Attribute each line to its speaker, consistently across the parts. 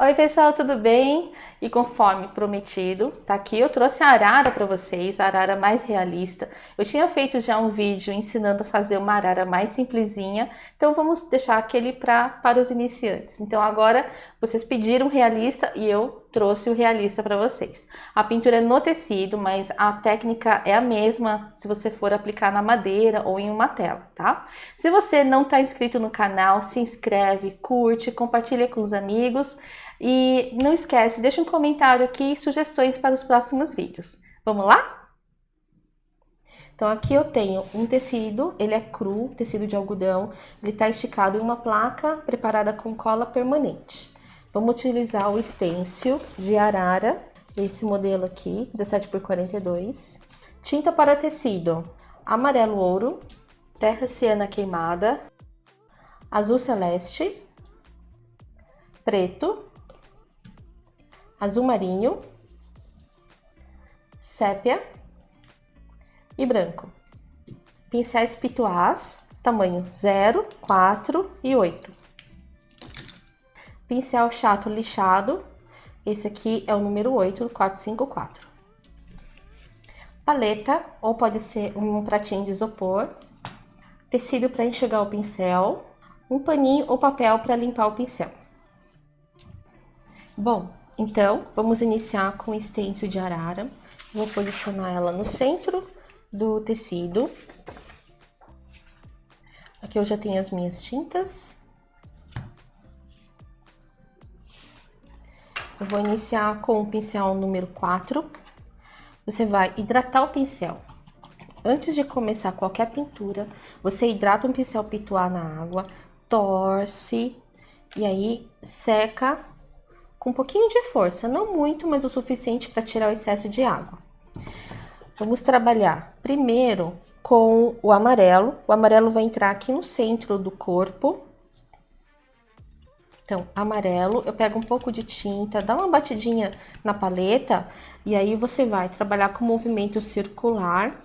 Speaker 1: Oi pessoal, tudo bem? E conforme prometido, tá aqui eu trouxe a arara para vocês, a arara mais realista. Eu tinha feito já um vídeo ensinando a fazer uma arara mais simplesinha, então vamos deixar aquele para os iniciantes. Então agora vocês pediram realista e eu trouxe o realista para vocês. A pintura é no tecido, mas a técnica é a mesma se você for aplicar na madeira ou em uma tela, tá? Se você não está inscrito no canal, se inscreve, curte, compartilha com os amigos. E não esquece, deixa um comentário aqui, sugestões para os próximos vídeos. Vamos lá? Então aqui eu tenho um tecido, ele é cru, tecido de algodão, ele está esticado em uma placa preparada com cola permanente. Vamos utilizar o stencil de arara, esse modelo aqui, 17 por 42. Tinta para tecido, amarelo ouro, terra siena queimada, azul celeste, preto, azul marinho, sépia e branco. Pincéis pituás, tamanho 0, 4 e 8. Pincel chato lixado, esse aqui é o número 8, 454. Paleta, ou pode ser um pratinho de isopor. Tecido para enxugar o pincel. Um paninho ou papel para limpar o pincel. Bom, então, vamos iniciar com o stencil de arara. Vou posicionar ela no centro do tecido. Aqui eu já tenho as minhas tintas. Eu vou iniciar com o pincel número 4. Você vai hidratar o pincel. Antes de começar qualquer pintura, você hidrata um pincel pituá na água, torce e aí seca com um pouquinho de força, não muito, mas o suficiente para tirar o excesso de água. Vamos trabalhar primeiro com o amarelo. O amarelo vai entrar aqui no centro do corpo. Então, amarelo, eu pego um pouco de tinta, dá uma batidinha na paleta e aí você vai trabalhar com movimento circular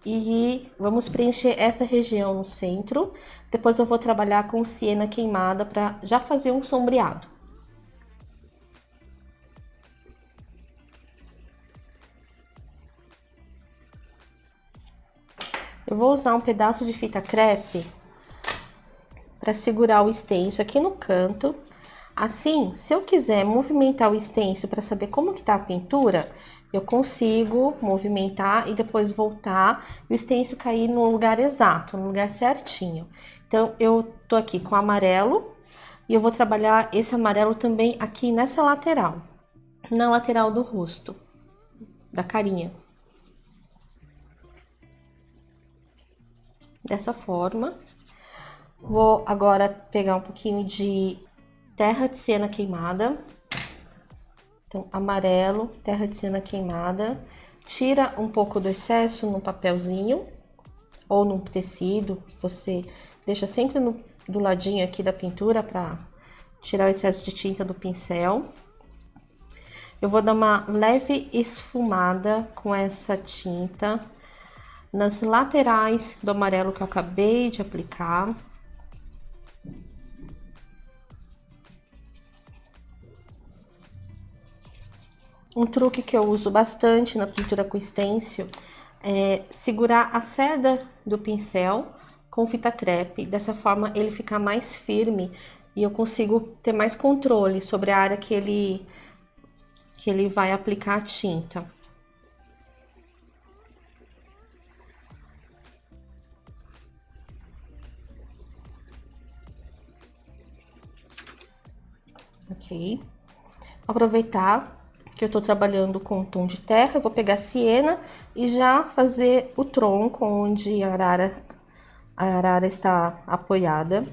Speaker 1: e vamos preencher essa região no centro. Depois eu vou trabalhar com siena queimada para já fazer um sombreado. Eu vou usar um pedaço de fita crepe para segurar o stencil aqui no canto. Assim, se eu quiser movimentar o stencil para saber como que tá a pintura, eu consigo movimentar e depois voltar e o stencil cair no lugar exato, no lugar certinho. Então, eu tô aqui com amarelo e eu vou trabalhar esse amarelo também aqui nessa lateral, na lateral do rosto, da carinha. Dessa forma. Vou agora pegar um pouquinho de terra de siena queimada. Então, amarelo, terra de siena queimada. Tira um pouco do excesso no papelzinho ou no tecido. Você deixa sempre do ladinho aqui da pintura para tirar o excesso de tinta do pincel. Eu vou dar uma leve esfumada com essa tinta nas laterais do amarelo que eu acabei de aplicar. Um truque que eu uso bastante na pintura com stencil é segurar a cerda do pincel com fita crepe. Dessa forma ele fica mais firme e eu consigo ter mais controle sobre a área que ele vai aplicar a tinta. Ok. Aproveitar que eu tô trabalhando com um tom de terra, eu vou pegar siena e já fazer o tronco onde a arara está apoiada.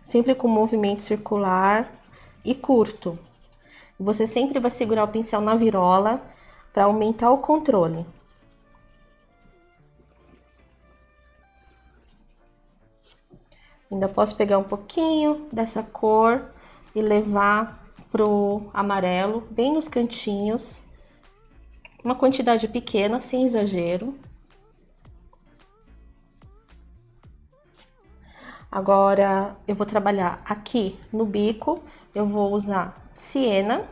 Speaker 1: Sempre com movimento circular e curto. Você sempre vai segurar o pincel na virola para aumentar o controle. Ainda posso pegar um pouquinho dessa cor e levar pro amarelo, bem nos cantinhos. Uma quantidade pequena, sem exagero. Agora, eu vou trabalhar aqui no bico, eu vou usar siena,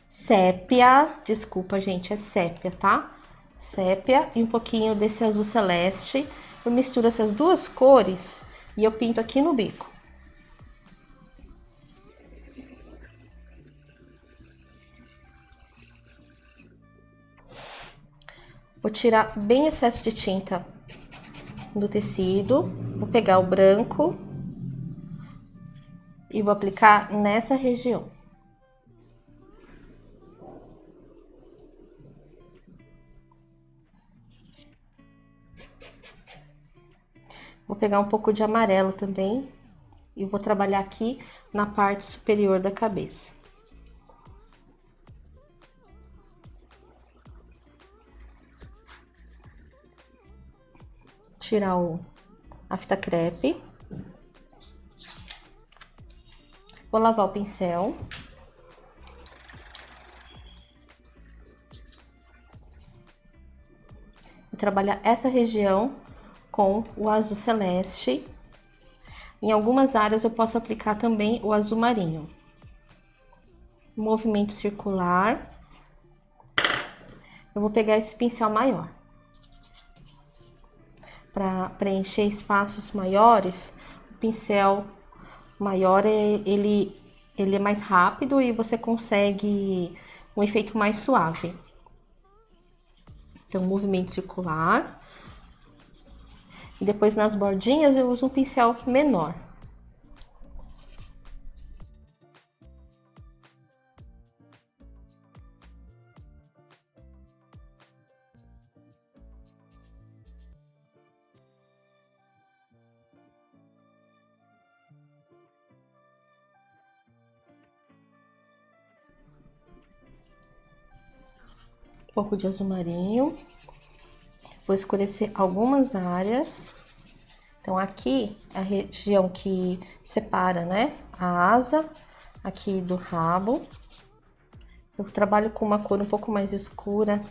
Speaker 1: sépia, desculpa, gente, é sépia, tá? Sépia e um pouquinho desse azul celeste. Eu misturo essas duas cores e eu pinto aqui no bico. Vou tirar bem excesso de tinta do tecido, vou pegar o branco e vou aplicar nessa região. Vou pegar um pouco de amarelo também e vou trabalhar aqui na parte superior da cabeça. Tirar a fita crepe. Vou lavar o pincel. Vou trabalhar essa região com o azul celeste. Em algumas áreas eu posso aplicar também o azul marinho. Movimento circular. Eu vou pegar esse pincel maior. Para preencher espaços maiores, o pincel maior ele é mais rápido e você consegue um efeito mais suave. Então, movimento circular. E depois nas bordinhas eu uso um pincel menor. Um pouco de azul marinho. Vou escurecer algumas áreas. Então, aqui é a região que separa, né, a asa aqui do rabo. Eu trabalho com uma cor um pouco mais escura,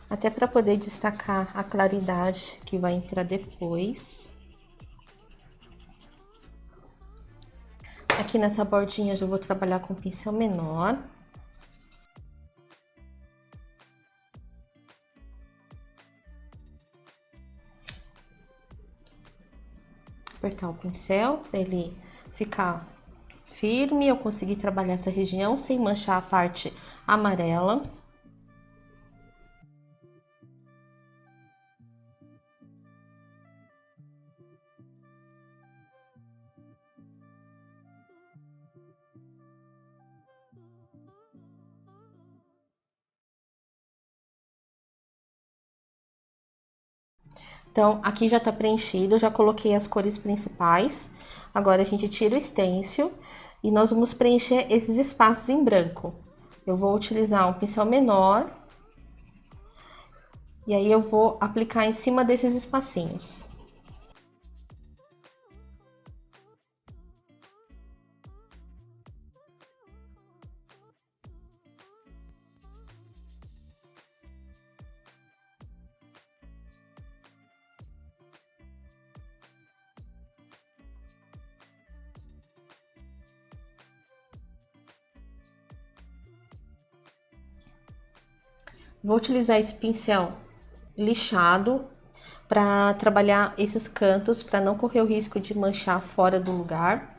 Speaker 1: até para poder destacar a claridade que vai entrar depois. Aqui nessa bordinha eu já vou trabalhar com pincel menor. Apertar o pincel para ele ficar firme, eu conseguir trabalhar essa região sem manchar a parte amarela. Então, aqui já tá preenchido, eu já coloquei as cores principais. Agora, a gente tira o stencil e nós vamos preencher esses espaços em branco. Eu vou utilizar um pincel menor. E aí, eu vou aplicar em cima desses espacinhos. Vou utilizar esse pincel lixado para trabalhar esses cantos, para não correr o risco de manchar fora do lugar.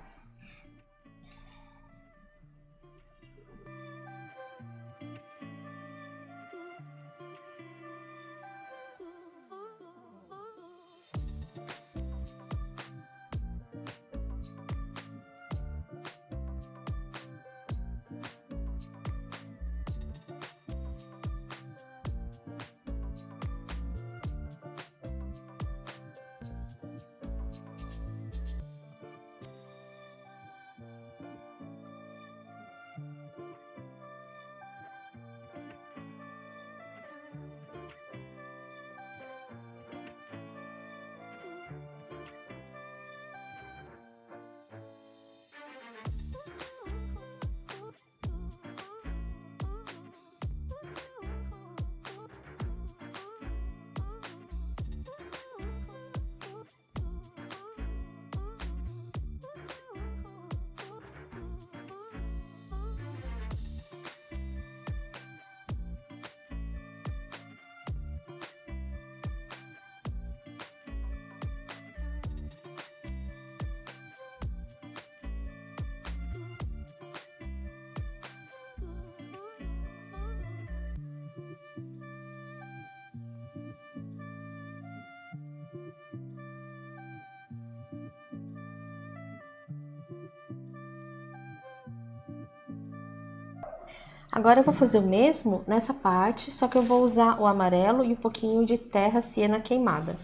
Speaker 1: Agora eu vou fazer o mesmo nessa parte, só que eu vou usar o amarelo e um pouquinho de terra siena queimada.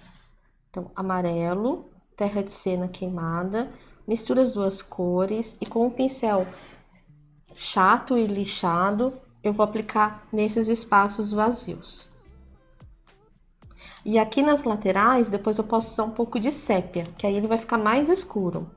Speaker 1: Então, amarelo, terra de siena queimada, mistura as duas cores e com um pincel chato e lixado, eu vou aplicar nesses espaços vazios. E aqui nas laterais, depois eu posso usar um pouco de sépia, que aí ele vai ficar mais escuro.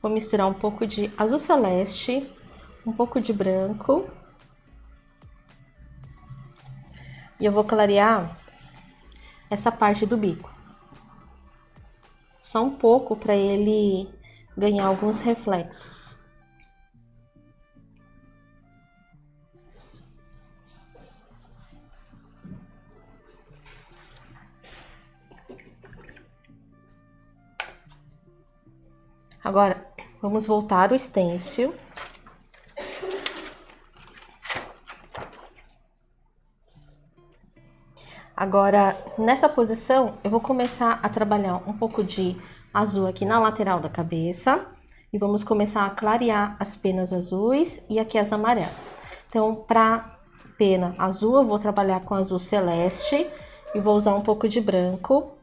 Speaker 1: Vou misturar um pouco de azul celeste, um pouco de branco. E eu vou clarear essa parte do bico. Só um pouco para ele ganhar alguns reflexos. Agora, vamos voltar o stencil. Agora, nessa posição, eu vou começar a trabalhar um pouco de azul aqui na lateral da cabeça. E vamos começar a clarear as penas azuis e aqui as amarelas. Então, para pena azul, eu vou trabalhar com azul celeste e vou usar um pouco de branco.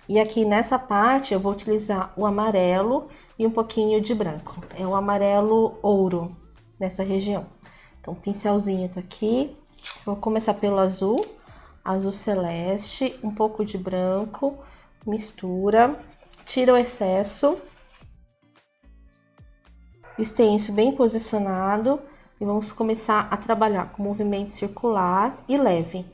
Speaker 1: E aqui nessa parte, eu vou utilizar o amarelo e um pouquinho de branco. É o amarelo ouro nessa região. Então, o pincelzinho tá aqui. Vou começar pelo azul. Azul celeste, um pouco de branco, mistura, tira o excesso, stencil bem posicionado e vamos começar a trabalhar com movimento circular e leve.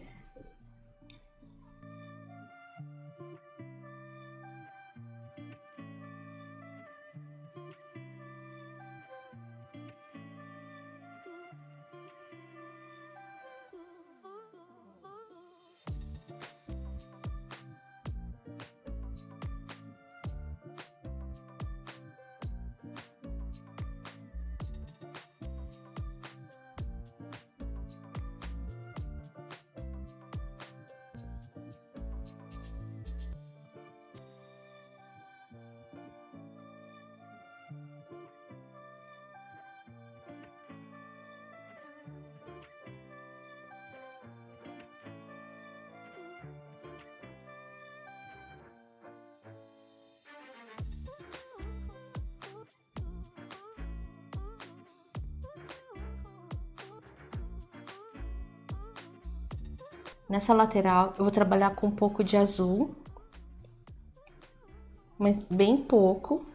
Speaker 1: Nessa lateral, eu vou trabalhar com um pouco de azul, mas bem pouco.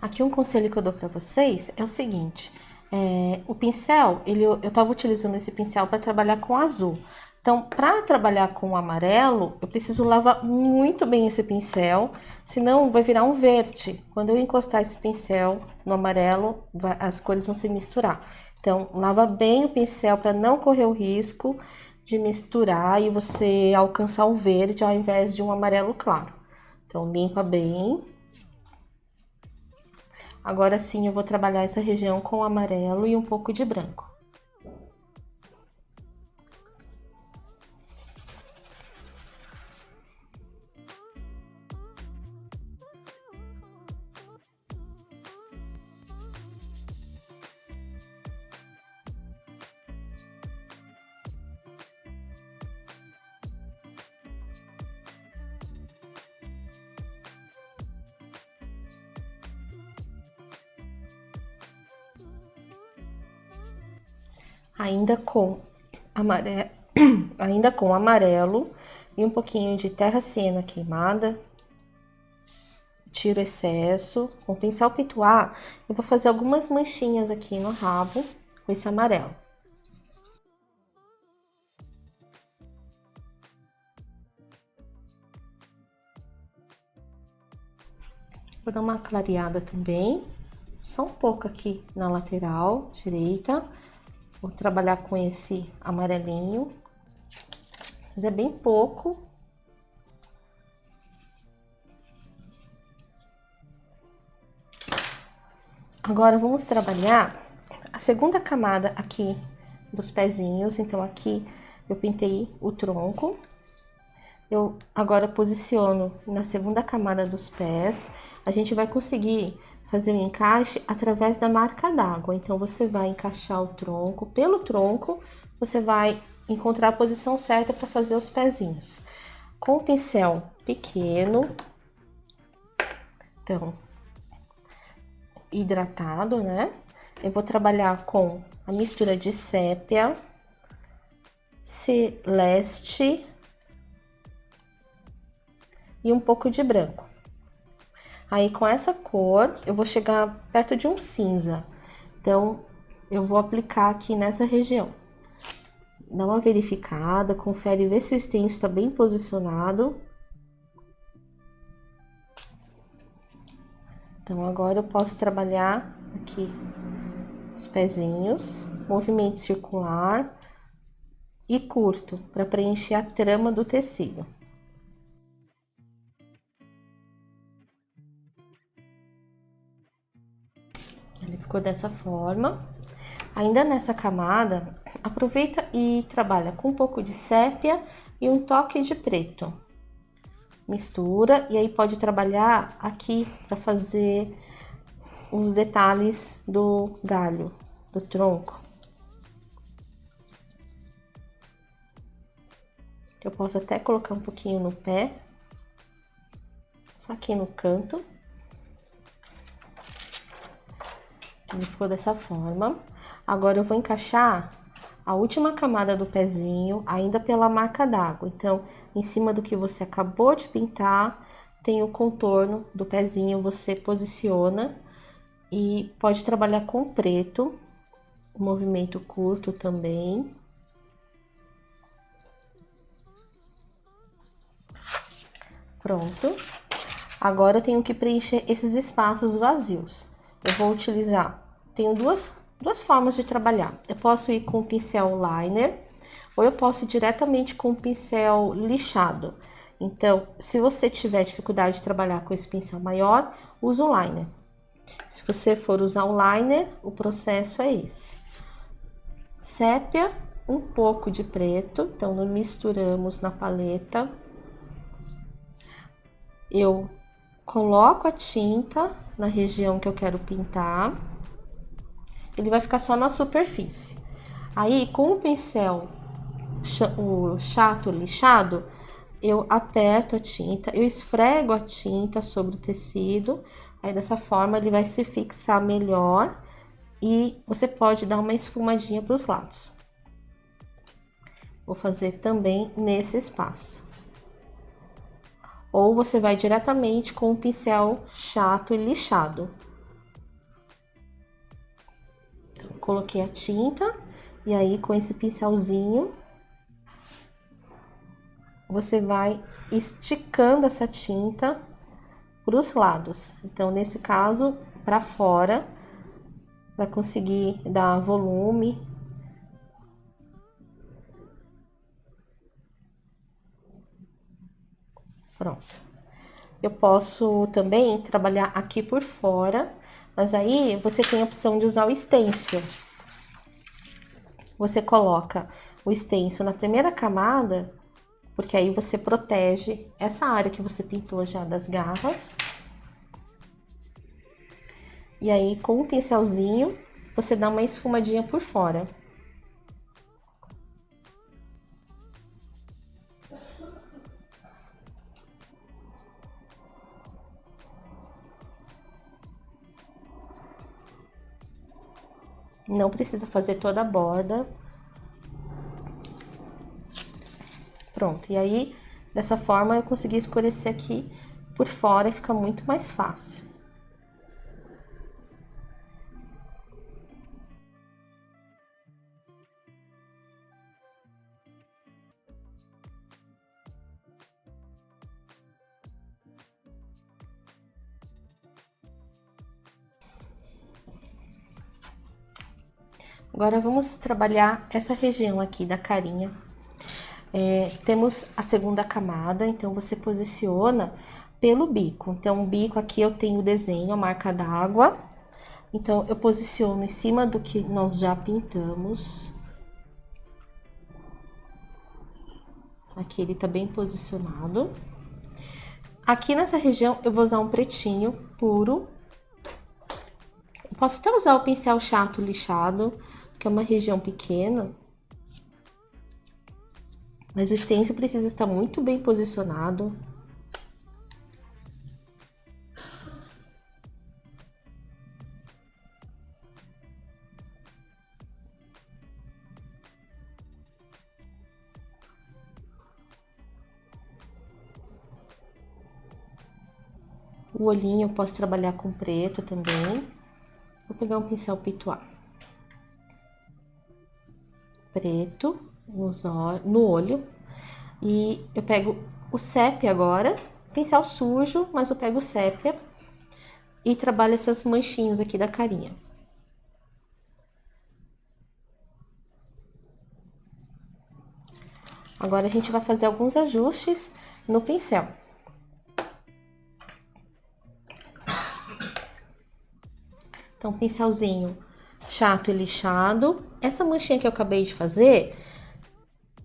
Speaker 1: Aqui um conselho que eu dou para vocês é o seguinte: O pincel, eu tava utilizando esse pincel para trabalhar com azul. Então, para trabalhar com o amarelo, eu preciso lavar muito bem esse pincel, senão vai virar um verde. Quando eu encostar esse pincel no amarelo, as cores vão se misturar. Então, lava bem o pincel para não correr o risco de misturar e você alcançar o verde ao invés de um amarelo claro. Então, limpa bem. Agora sim, eu vou trabalhar essa região com amarelo e um pouco de branco. Ainda com amarelo, ainda com amarelo e um pouquinho de terra siena queimada. Tiro o excesso. Com o pincel pituá, eu vou fazer algumas manchinhas aqui no rabo com esse amarelo. Vou dar uma clareada também, só um pouco aqui na lateral direita. Vou trabalhar com esse amarelinho, mas é bem pouco. Agora vamos trabalhar a segunda camada aqui dos pezinhos. Então aqui eu pintei o tronco. Eu agora posiciono na segunda camada dos pés. A gente vai conseguir fazer o encaixe através da marca d'água. Então, você vai encaixar o tronco, pelo tronco, você vai encontrar a posição certa para fazer os pezinhos. Com o pincel pequeno, então, hidratado, né? Eu vou trabalhar com a mistura de sépia, celeste e um pouco de branco. Aí, com essa cor, eu vou chegar perto de um cinza. Então, eu vou aplicar aqui nessa região. Dá uma verificada, confere, vê se o stencil está bem posicionado. Então, agora eu posso trabalhar aqui os pezinhos, movimento circular e curto, para preencher a trama do tecido. Ele ficou dessa forma. Ainda nessa camada, aproveita e trabalha com um pouco de sépia e um toque de preto. Mistura e aí pode trabalhar aqui para fazer os detalhes do galho, do tronco. Eu posso até colocar um pouquinho no pé, só aqui no canto. Ele ficou dessa forma. Agora eu vou encaixar a última camada do pezinho, ainda pela marca d'água. Então, em cima do que você acabou de pintar, tem o contorno do pezinho, você posiciona e pode trabalhar com preto, movimento curto também. Pronto. Agora eu tenho que preencher esses espaços vazios. Eu vou utilizar, tenho duas formas de trabalhar. Eu posso ir com o pincel liner, ou eu posso ir diretamente com o pincel lixado. Então, se você tiver dificuldade de trabalhar com esse pincel maior, usa o liner. Se você for usar o liner, o processo é esse. Sépia, um pouco de preto, então nós misturamos na paleta. Eu coloco a tinta na região que eu quero pintar. Ele vai ficar só na superfície. Aí, com o pincel o chato lixado, eu aperto a tinta, eu esfrego a tinta sobre o tecido. Aí, dessa forma, ele vai se fixar melhor e você pode dar uma esfumadinha para os lados. Vou fazer também nesse espaço. Ou você vai diretamente com o pincel chato e lixado. coloquei a tinta e aí com esse pincelzinho você vai esticando essa tinta para os lados. Então, nesse caso, para fora, para conseguir dar volume. Pronto. Eu posso também trabalhar aqui por fora, mas aí você tem a opção de usar o stencil. Você coloca o stencil na primeira camada, porque aí você protege essa área que você pintou já das garras. E aí, com o pincelzinho, você dá uma esfumadinha por fora. Não precisa fazer toda a borda. Pronto, e aí, dessa forma, eu consegui escurecer aqui por fora e fica muito mais fácil. Agora, vamos trabalhar essa região aqui da carinha. Temos a segunda camada, então você posiciona pelo bico. Então, o bico aqui eu tenho o desenho, a marca d'água. Então, eu posiciono em cima do que nós já pintamos. Aqui ele tá bem posicionado. Aqui nessa região eu vou usar um pretinho puro. Posso até usar o pincel chato lixado, que é uma região pequena. Mas o stencil precisa estar muito bem posicionado. O olhinho eu posso trabalhar com preto também. Vou pegar um pincel pituá. Preto no olho. E eu pego o sépia agora. Pincel sujo, mas eu pego o sépia. E trabalho essas manchinhas aqui da carinha. Agora a gente vai fazer alguns ajustes no pincel. Então, pincelzinho chato e lixado. Essa manchinha que eu acabei de fazer,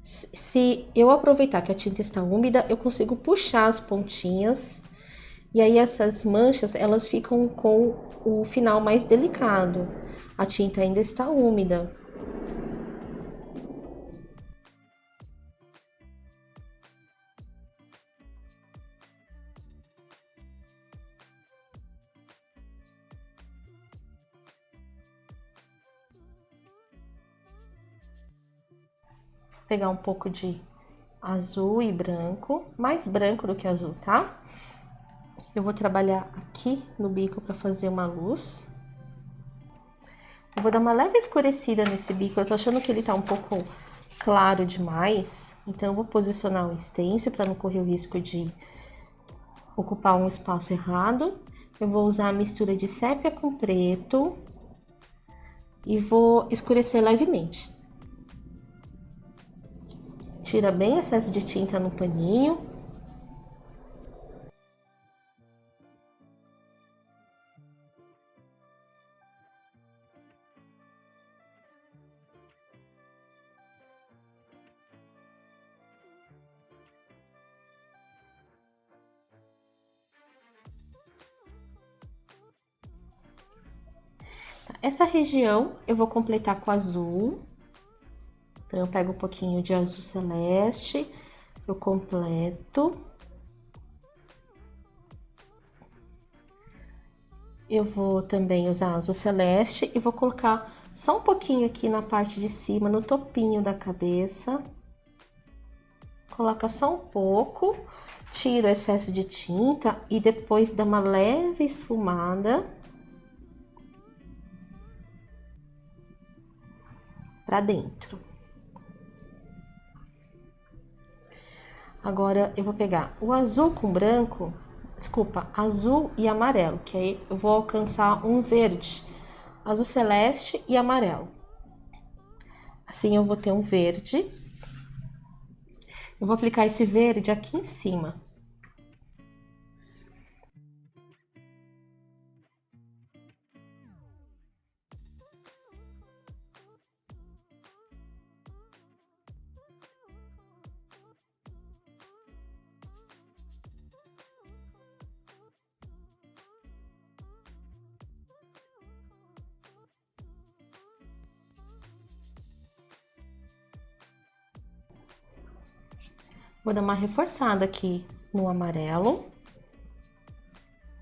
Speaker 1: se eu aproveitar que a tinta está úmida, eu consigo puxar as pontinhas. E aí, essas manchas, elas ficam com o final mais delicado. A tinta ainda está úmida. Pegar um pouco de azul e branco, mais branco do que azul, tá? Eu vou trabalhar aqui no bico para fazer uma luz. Eu vou dar uma leve escurecida nesse bico, eu tô achando que ele tá um pouco claro demais, então eu vou posicionar o stencil para não correr o risco de ocupar um espaço errado. Eu vou usar a mistura de sépia com preto e vou escurecer levemente. Tira bem excesso de tinta no paninho. Essa região eu vou completar com azul. Então, eu pego um pouquinho de azul celeste, eu completo. Eu vou também usar azul celeste e vou colocar só um pouquinho aqui na parte de cima, no topinho da cabeça. Coloca só um pouco, tiro o excesso de tinta e depois dá uma leve esfumada. para dentro. Agora eu vou pegar o azul com branco, desculpa, azul e amarelo, que aí eu vou alcançar um verde, azul celeste e amarelo. Assim eu vou ter um verde. Eu vou aplicar esse verde aqui em cima. Vou dar uma reforçada aqui no amarelo,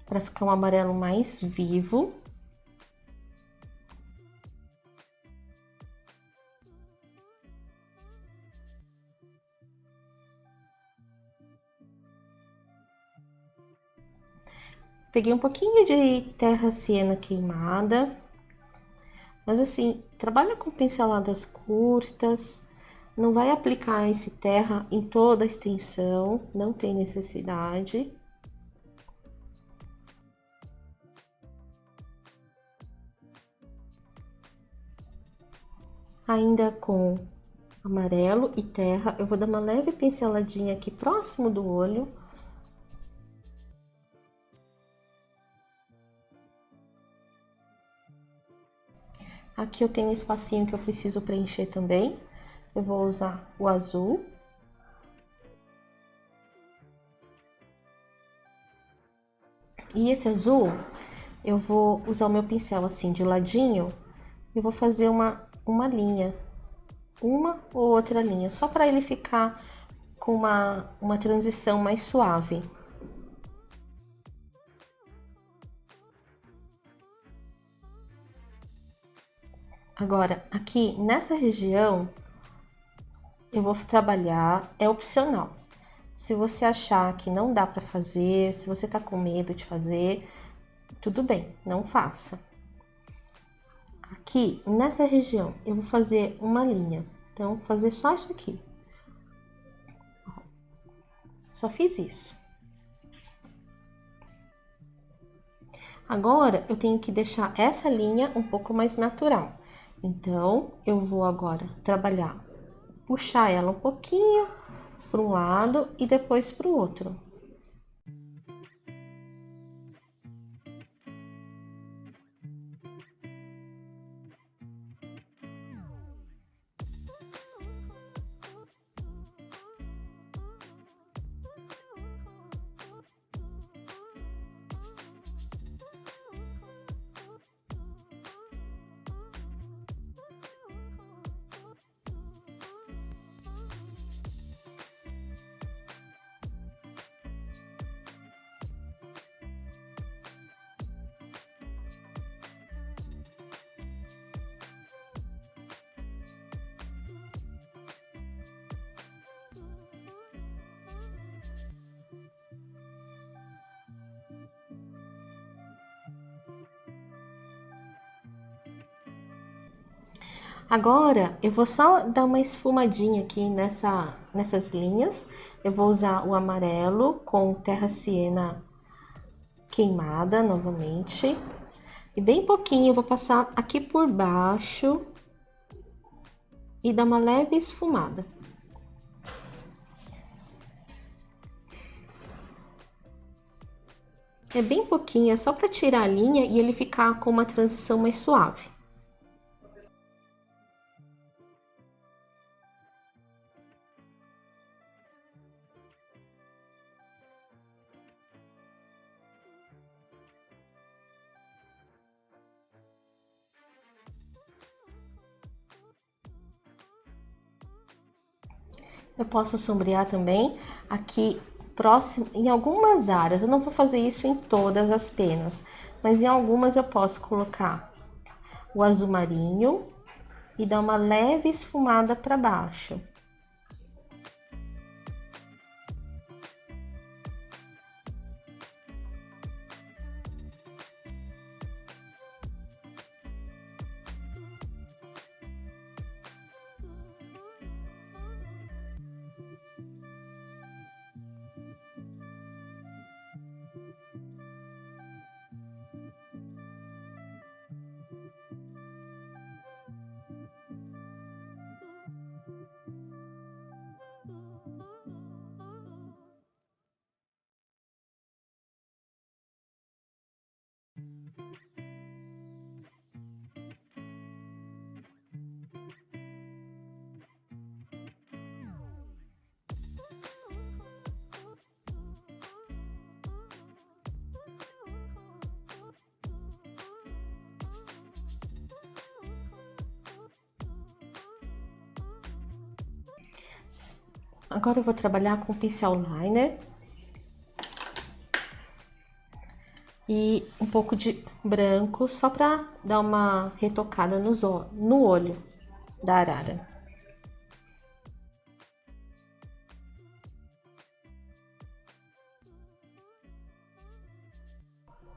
Speaker 1: para ficar um amarelo mais vivo. Peguei um pouquinho de terra siena queimada, mas assim, trabalha com pinceladas curtas, não vai aplicar esse terra em toda a extensão, não tem necessidade. Ainda com amarelo e terra, eu vou dar uma leve pinceladinha aqui próximo do olho. Aqui eu tenho um espacinho que eu preciso preencher também. Eu vou usar o azul. E esse azul, eu vou usar o meu pincel assim de ladinho. E vou fazer uma linha. Uma ou outra linha, só para ele ficar com uma transição mais suave. Agora, aqui nessa região, eu vou trabalhar, é opcional. Se você achar que não dá para fazer, se você tá com medo de fazer, tudo bem, não faça. Aqui, nessa região, eu vou fazer uma linha. Então, vou fazer só isso aqui. Só fiz isso. Agora, eu tenho que deixar essa linha um pouco mais natural. Então, eu vou agora trabalhar, puxar ela um pouquinho para um lado e depois para o outro. Agora, eu vou só dar uma esfumadinha aqui nessas linhas. Eu vou usar o amarelo com terra siena queimada novamente. E bem pouquinho eu vou passar aqui por baixo e dar uma leve esfumada. É bem pouquinho, é só para tirar a linha e ele ficar com uma transição mais suave. Eu posso sombrear também aqui próximo, em algumas áreas. Eu não vou fazer isso em todas as penas, mas em algumas eu posso colocar o azul marinho e dar uma leve esfumada para baixo. Agora eu vou trabalhar com pincel liner e um pouco de branco, só para dar uma retocada no olho da arara.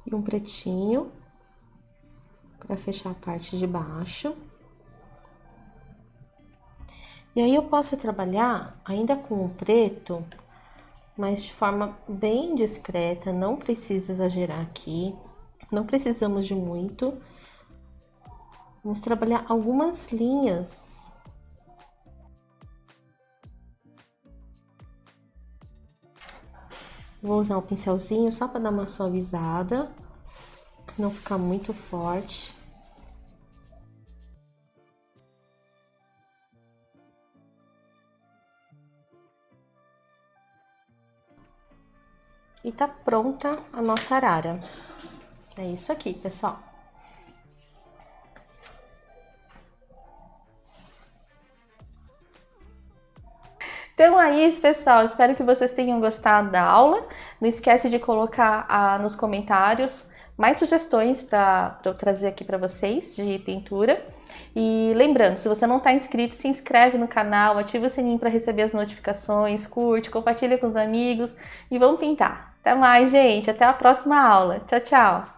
Speaker 1: E um pretinho para fechar a parte de baixo. E aí eu posso trabalhar ainda com o preto, mas de forma bem discreta, não precisa exagerar aqui, não precisamos de muito. Vamos trabalhar algumas linhas. Vou usar um pincelzinho só para dar uma suavizada, não ficar muito forte. E tá pronta a nossa arara. É isso aqui, pessoal. Então é isso, pessoal. Espero que vocês tenham gostado da aula. Não esquece de colocar nos comentários mais sugestões para eu trazer aqui para vocês de pintura. E lembrando, se você não está inscrito, se inscreve no canal, ativa o sininho para receber as notificações, curte, compartilha com os amigos e vamos pintar. Até mais, gente. Até a próxima aula. Tchau, tchau.